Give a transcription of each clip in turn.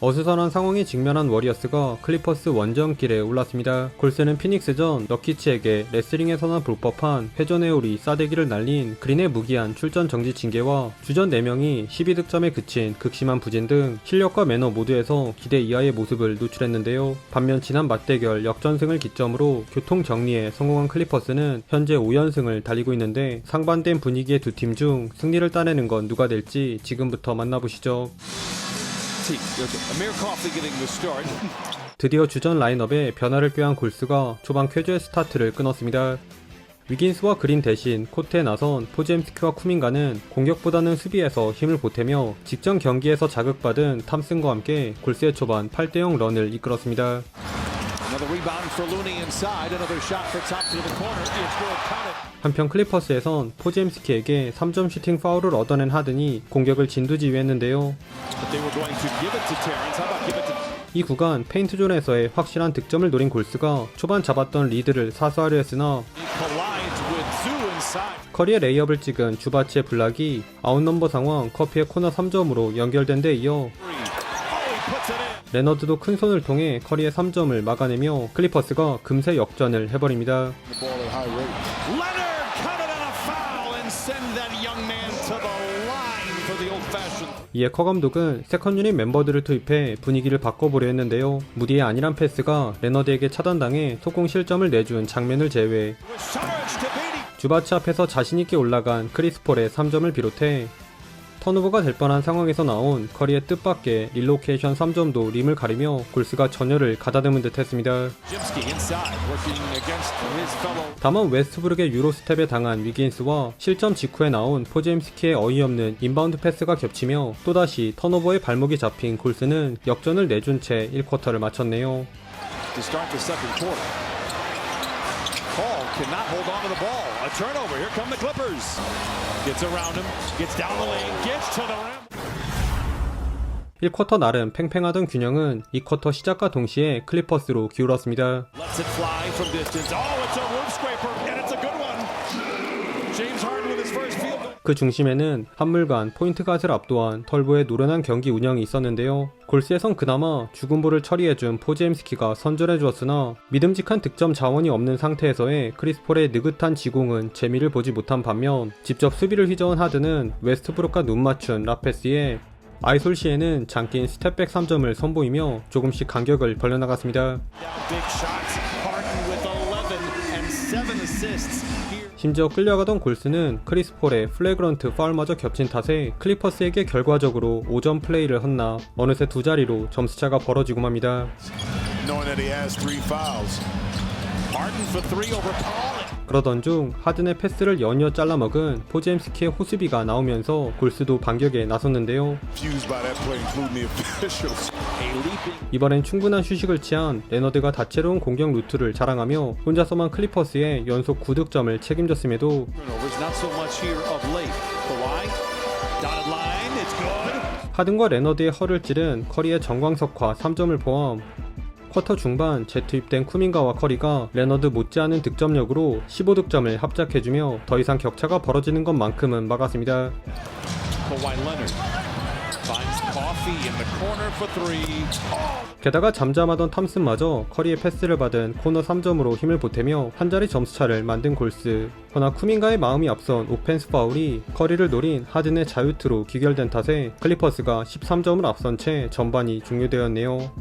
어수선한 상황에 직면한 워리어스가 클리퍼스 원정길에 올랐습니다. 골스는 피닉스전 너키츠에게 레슬링에서나 볼 법한 회전회오리 싸대기를 날린 그린의 무기한 출전 정지 징계와 주전 4명이 12득점에 그친 극심한 부진 등 실력과 매너 모두에서 기대 이하의 모습을 노출했는데요. 반면 지난 맞대결 역전승을 기점으로 교통 정리에 성공한 클리퍼스는 현재 5연승을 달리고 있는데 상반된 분위기의 두 팀 중 승리를 따내는 건 누가 될지 지금부터 만나보시죠. 드디어 주전 라인업에 변화를 꾀한 골스가 초반 쾌조의 스타트를 끊었습니다. 위긴스와 그린 대신 코트에 나선 포지엠스키와 쿠민가는 공격보다는 수비에서 힘을 보태며 직전 경기에서 자극받은 탐슨과 함께 골스의 초반 8대0 런을 이끌었습니다. 한편 클리퍼스에선 포지엠스키에게 3점 슈팅 파울을 얻어낸 하든이 공격을 진두지휘했는데요. 이 구간 페인트존에서의 확실한 득점을 노린 골스가 초반 잡았던 리드를 사수하려 했으나 커리의 레이업을 찍은 주바치의 블락이 아웃넘버 상황 커피의 코너 3점으로 연결된 데 이어 레너드도 큰손을 통해 커리의 3점을 막아내며 클리퍼스가 금세 역전을 해버립니다. 이에 커 감독은 세컨 유닛 멤버들을 투입해 분위기를 바꿔보려 했는데요. 무디의 안일한 패스가 레너드에게 차단당해 속공 실점을 내준 장면을 제외 주바치 앞에서 자신있게 올라간 크리스폴의 3점을 비롯해 턴오버가 될 뻔한 상황에서 나온 커리의 뜻밖의 릴로케이션 3점도 림을 가리며 골스가 전열을 가다듬은 듯 했습니다. 다만 웨스트브룩의 유로스텝에 당한 위긴스와 실점 직후에 나온 포지엠스키의 어이없는 인바운드 패스가 겹치며 또다시 턴오버에 발목이 잡힌 골스는 역전을 내준 채 1쿼터를 마쳤네요. Cannot hold on to the ball. A turnover. Here come the Clippers. Gets around him. Gets down the lane. Gets to the rim. 1쿼터 나름 팽팽하던 균형은 2쿼터 시작과 동시에 클리퍼스로 기울었습니다. Lets it fly from distance. Oh, it's a roof scraper and it's a good one. James Harden with his first field goal. 그 중심에는 한물간 포인트 가드를 압도한 털보의 노련한 경기 운영이 있었는데요. 골스에선 그나마 죽은 볼을 처리해준 포지엠스키가 선전해주었으나 믿음직한 득점 자원이 없는 상태에서의 크리스폴의 느긋한 지공은 재미를 보지 못한 반면 직접 수비를 휘저은 하드는 웨스트브룩과 눈 맞춘 라페스의 아이솔 시에는 장긴 스텝백 3점을 선보이며 조금씩 간격을 벌려나갔습니다. 심지어 끌려가던 골스는 크리스폴의 플래그런트 파울마저 겹친 탓에 클리퍼스에게 결과적으로 5점 플레이를 헛나 어느새 두 자리로 점수차가 벌어지고 맙니다. 그러던 중 하든의 패스를 연이어 잘라먹은 포지엠스키의 호수비가 나오면서 골스도 반격에 나섰는데요. 이번엔 충분한 휴식을 취한 레너드가 다채로운 공격 루트를 자랑하며 혼자서만 클리퍼스의 연속 9득점을 책임졌음에도 하든과 레너드의 허를 찌른 커리의 정광석화 3점을 포함 쿼터 중반 재투입된 쿠민가와 커리가 레너드 못지않은 득점력으로 15득점을 합작해주며 더 이상 격차가 벌어지는 것만큼은 막았습니다. 게다가 잠잠하던 탐슨마저 커리의 패스를 받은 코너 3점으로 힘을 보태며 한자리 점수차를 만든 골스. 허나 쿠민가의 마음이 앞선 오펜스 파울이 커리를 노린 하든의 자유투로 귀결된 탓에 클리퍼스가 13점을 앞선 채 전반이 종료되었네요.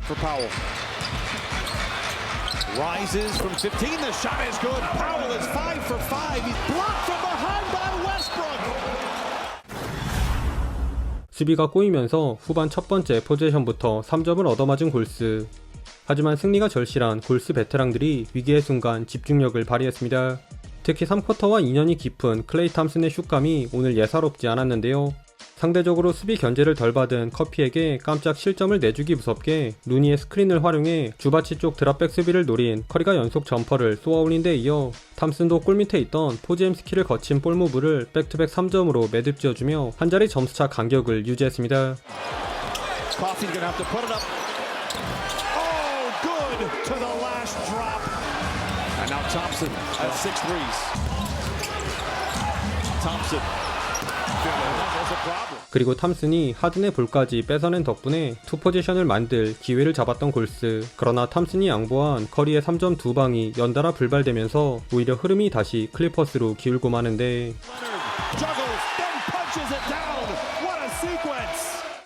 Rises from 15. The shot is good. Powell is 5 for 5. He's blocked from behind by Westbrook. 수비가 꼬이면서 후반 첫 번째 포제션부터 3점을 얻어맞은 골스. 하지만 승리가 절실한 골스 베테랑들이 위기의 순간 집중력을 발휘했습니다. 특히 3쿼터와 인연이 깊은 클레이 탐슨의 슛감이 오늘 예사롭지 않았는데요. 상대적으로 수비 견제를 덜 받은 커피에게 깜짝 실점을 내주기 무섭게 루니의 스크린을 활용해 주바치 쪽 드랍백 수비를 노린 커리가 연속 점퍼를 쏘아올린 데 이어 탐슨도 골밑에 있던 포지엠스키를 거친 볼무브를 백투백 3점으로 매듭 지어주며 한자리 점수차 간격을 유지했습니다. 그리고 탐슨이 하든의 볼까지 뺏어낸 덕분에 투 포지션을 만들 기회를 잡았던 골스. 그러나 탐슨이 양보한 커리의 3점 2방이 연달아 불발되면서 오히려 흐름이 다시 클리퍼스로 기울고 마는데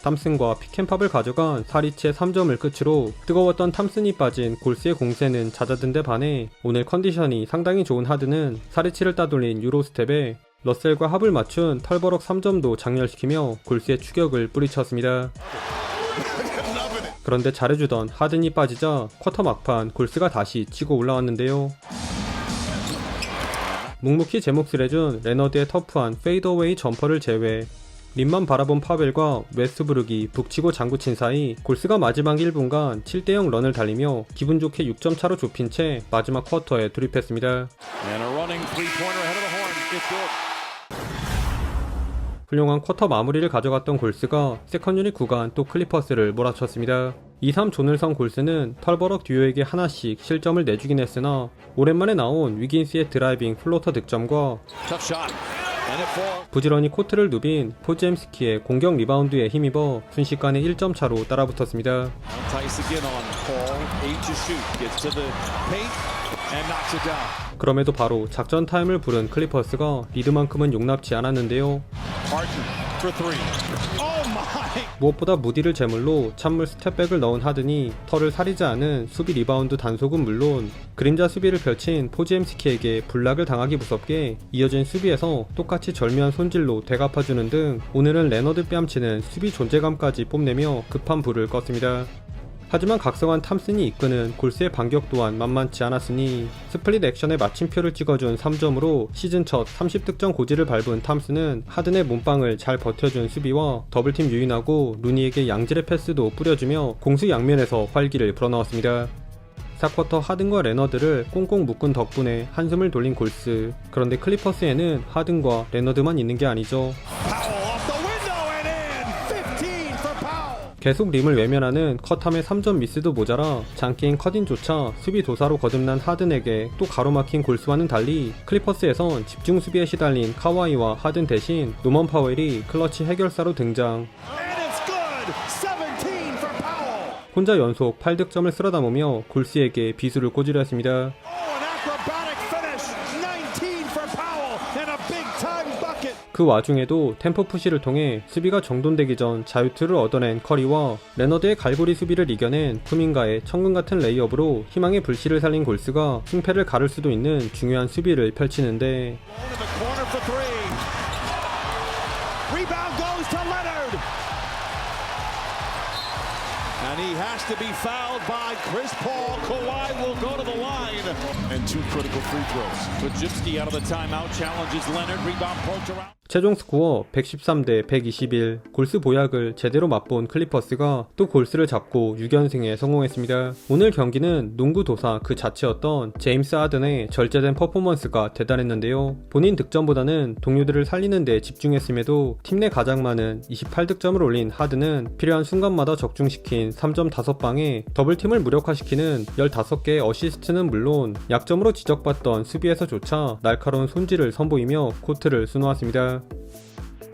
탐슨과 픽앤팝을 가져간 사리치의 3점을 끝으로 뜨거웠던 탐슨이 빠진 골스의 공세는 잦아든 데 반해 오늘 컨디션이 상당히 좋은 하든은 사리치를 따돌린 유로스텝에 러셀과 합을 맞춘 털버럭 3점도 장렬시키며 골스의 추격을 뿌리쳤습니다. 그런데 잘해주던 하든이 빠지자 쿼터 막판 골스가 다시 치고 올라왔는데요. 묵묵히 제 몫을 해준 레너드의 터프한 페이더웨이 점퍼를 제외 림만 바라본 파벨과 웨스트브룩이 북치고 장구친 사이 골스가 마지막 1분간 7대0 런을 달리며 기분 좋게 6점 차로 좁힌 채 마지막 쿼터에 돌입했습니다. 훌륭한 쿼터 마무리를 가져갔던 골스가 세컨 유닛 구간 또 클리퍼스를 몰아쳤습니다. 2-3 존을 선 골스는 털버럭 듀오에게 하나씩 실점을 내주긴 했으나 오랜만에 나온 위긴스의 드라이빙 플로터 득점과 부지런히 코트를 누빈 포지엠스키의 공격 리바운드에 힘입어 순식간에 1점 차로 따라붙었습니다. 그럼에도 바로 작전 타임을 부른 클리퍼스가 리드만큼은 용납치 않았는데요. 무엇보다 무디를 제물로 찬물 스텝백을 넣은 하든이 털을 사리지 않은 수비 리바운드 단속은 물론 그림자 수비를 펼친 포지엠스키에게 블락을 당하기 무섭게 이어진 수비에서 똑같이 절묘한 손질로 되갚아주는 등 오늘은 레너드 뺨치는 수비 존재감까지 뽐내며 급한 불을 껐습니다. 하지만 각성한 탐슨이 이끄는 골스의 반격 또한 만만치 않았으니 스플릿 액션에 마침표를 찍어준 3점으로 시즌 첫 30득점 고지를 밟은 탐슨은 하든의 몸빵을 잘 버텨준 수비와 더블팀 유인하고 루니에게 양질의 패스도 뿌려주며 공수 양면에서 활기를 불어넣었습니다. 4쿼터 하든과 레너드를 꽁꽁 묶은 덕분에 한숨을 돌린 골스. 그런데 클리퍼스에는 하든과 레너드만 있는 게 아니죠. 계속 림을 외면하는 컷함의 3점 미스도 모자라 장기인 컷인조차 수비 도사로 거듭난 하든에게 또 가로막힌 골스와는 달리 클리퍼스에선 집중 수비에 시달린 카와이와 하든 대신 노먼 파웰이 클러치 해결사로 등장. 혼자 연속 8득점을 쓸어담으며 골스에게 비수를 꽂으려 했습니다. 그 와중에도 템포 푸시를 통해 수비가 정돈되기 전 자유투를 얻어낸 커리와 레너드의 갈고리 수비를 이겨낸 쿠민가의 천근같은 레이업으로 희망의 불씨를 살린 골스가 승패를 가를 수도 있는 중요한 수비를 펼치는데 And he has to be fouled by Chris Paul. Kawhi will go to the line. And 2 critical free throws. Wojcicki out of the timeout challenges Leonard. Rebound poked around. 최종 스코어 113대 121. 골스 보약을 제대로 맛본 클리퍼스가 또 골스를 잡고 6연승에 성공했습니다. 오늘 경기는 농구 도사 그 자체였던 제임스 하든의 절제된 퍼포먼스가 대단했는데요. 본인 득점보다는 동료들을 살리는 데 집중했음에도 팀 내 가장 많은 28득점을 올린 하든은 필요한 순간마다 적중시킨 3점 5방에 더블팀을 무력화시키는 15개의 어시스트는 물론 약점으로 지적받던 수비에서조차 날카로운 손질을 선보이며 코트를 수놓았습니다.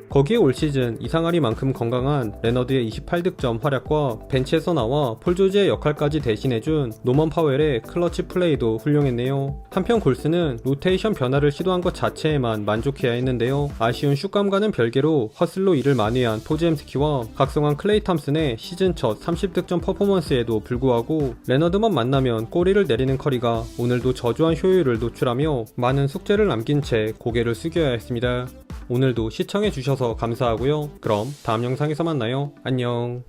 거기에 올 시즌 이상하리만큼 건강한 레너드의 28득점 활약과 벤치에서 나와 폴 조지의 역할까지 대신해준 노먼 파웰의 클러치 플레이도 훌륭했네요. 한편 골스는 로테이션 변화를 시도한 것 자체에만 만족해야 했는데요. 아쉬운 슛감과는 별개로 허슬로 이를 만회한 포지엠스키와 각성한 클레이 탐슨의 시즌 첫 30득점 퍼포먼스에도 불구하고 레너드만 만나면 꼬리를 내리는 커리가 오늘도 저조한 효율을 노출하며 많은 숙제를 남긴 채 고개를 숙여야 했습니다. 오늘도 시청해주셔서 감사하고요. 그럼 다음 영상에서 만나요. 안녕.